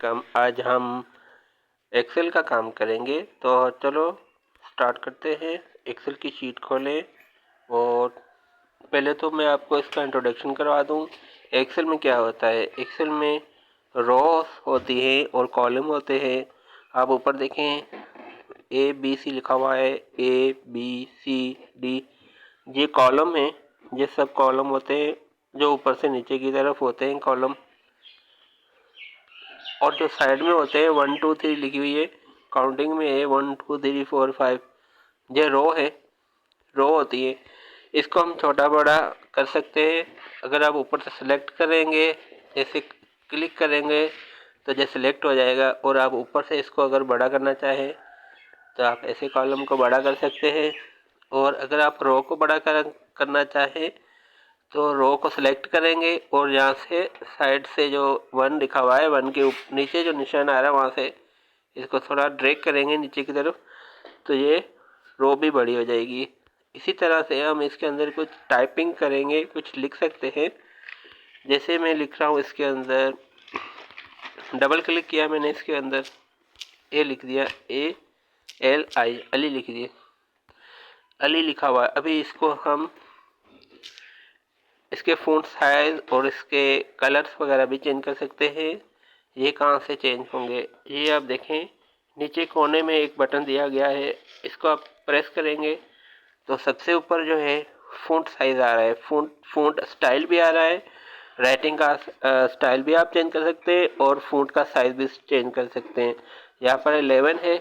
Welcome. आज हम Excel का काम करेंगे, तो चलो स्टार्ट करते हैं। एक्सेल की शीट खोलें और पहले तो मैं आपको इसका इंट्रोडक्शन करवा दूं। एक्सेल में क्या होता है। एक्सेल में रोज होती है और कॉलम होते हैं। आप ऊपर देखें ABC लिखा हुआ है, ABCD, ये कॉलम है। ये सब कॉलम होते हैं जो ऊपर से नीचे की तरफ होते हैं कॉलम, और जो साइड में होते हैं 1 2 3 लिखी हुई है, काउंटिंग में है 1 2 3 4 5। ये रो है, रो होती है। इसको हम छोटा बड़ा कर सकते हैं। अगर आप ऊपर से सिलेक्ट करेंगे, जैसे क्लिक करेंगे तो ये सिलेक्ट हो जाएगा, और आप ऊपर से इसको अगर बड़ा करना चाहें तो आप ऐसे कॉलम को बड़ा कर सकते हैं। और अगर आप रो को बड़ा करना चाहें तो रो को सिलेक्ट करेंगे और यहाँ से साइड से जो 1 लिखा हुआ है, 1 के नीचे जो निशान आ रहा है वहाँ से इसको थोड़ा ड्रैग करेंगे नीचे की तरफ, तो ये रो भी बड़ी हो जाएगी। इसी तरह से हम इसके अंदर कुछ टाइपिंग करेंगे, कुछ लिख सकते हैं। जैसे मैं लिख रहा हूँ, इसके अंदर डबल क्लिक किया मैंने, इसके अंदर ए लिख दिया, ALI, अली लिख दिया, अली लिखा हुआ है। अभी इसको हम इसके फ़ॉन्ट साइज और इसके कलर्स वगैरह भी चेंज कर सकते हैं। ये कहाँ से चेंज होंगे, ये आप देखें नीचे कोने में एक बटन दिया गया है, इसको आप प्रेस करेंगे तो सबसे ऊपर जो है फ़ॉन्ट साइज आ रहा है, फ़ॉन्ट स्टाइल भी आ रहा है। राइटिंग का स्टाइल भी आप चेंज कर सकते हैं और फ़ॉन्ट का साइज भी चेंज कर सकते हैं। यहाँ पर 11 है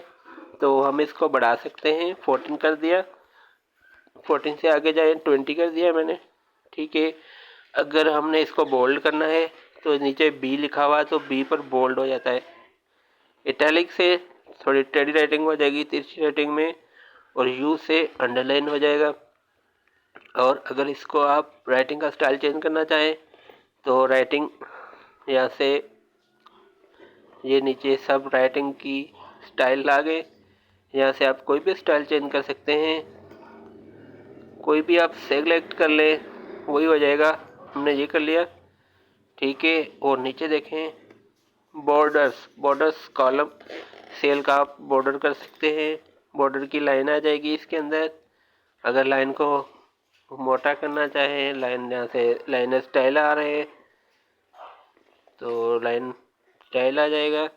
तो हम इसको बढ़ा सकते हैं, 14 कर दिया, 14 से आगे जाए 20 कर दिया मैंने, ठीक है। अगर हमने इसको बोल्ड करना है तो नीचे B लिखा हुआ है तो B पर बोल्ड हो जाता है। इटैलिक से थोड़ी टेढ़ी राइटिंग हो जाएगी, तिरछी राइटिंग में, और U से अंडरलाइन हो जाएगा। और अगर इसको आप राइटिंग का स्टाइल चेंज करना चाहें तो राइटिंग यहाँ से ये नीचे सब राइटिंग की स्टाइल आ गए, यहाँ से आप कोई भी स्टाइल चेंज कर सकते हैं। कोई भी आप सेलेक्ट कर ले वही हो जाएगा। हमने ये कर लिया, ठीक है। और नीचे देखें बॉर्डर्स कॉलम, सेल का आप बॉर्डर कर सकते हैं, बॉर्डर की लाइन आ जाएगी इसके अंदर। अगर लाइन को मोटा करना चाहें, लाइन यहाँ से लाइन स्टाइल आ रहे हैं तो लाइन स्टाइल आ जाएगा।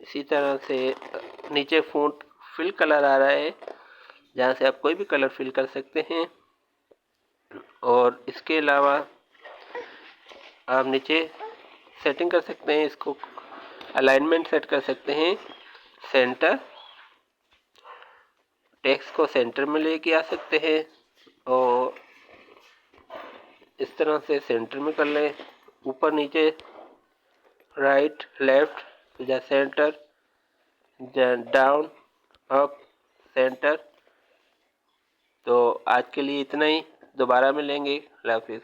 इसी तरह से नीचे फ़ॉन्ट फिल कलर आ रहा है, जहाँ से आप कोई भी कलर फिल कर सकते हैं। और इसके अलावा आप नीचे सेटिंग कर सकते हैं, इसको अलाइनमेंट सेट कर सकते हैं। सेंटर, टेक्स्ट को सेंटर में लेके आ सकते हैं और इस तरह से सेंटर में कर लें। ऊपर नीचे राइट लेफ्ट या सेंटर, डाउन अप सेंटर। तो आज के लिए इतना ही, दोबारा मिलेंगे। अल्लाह हाफिज़।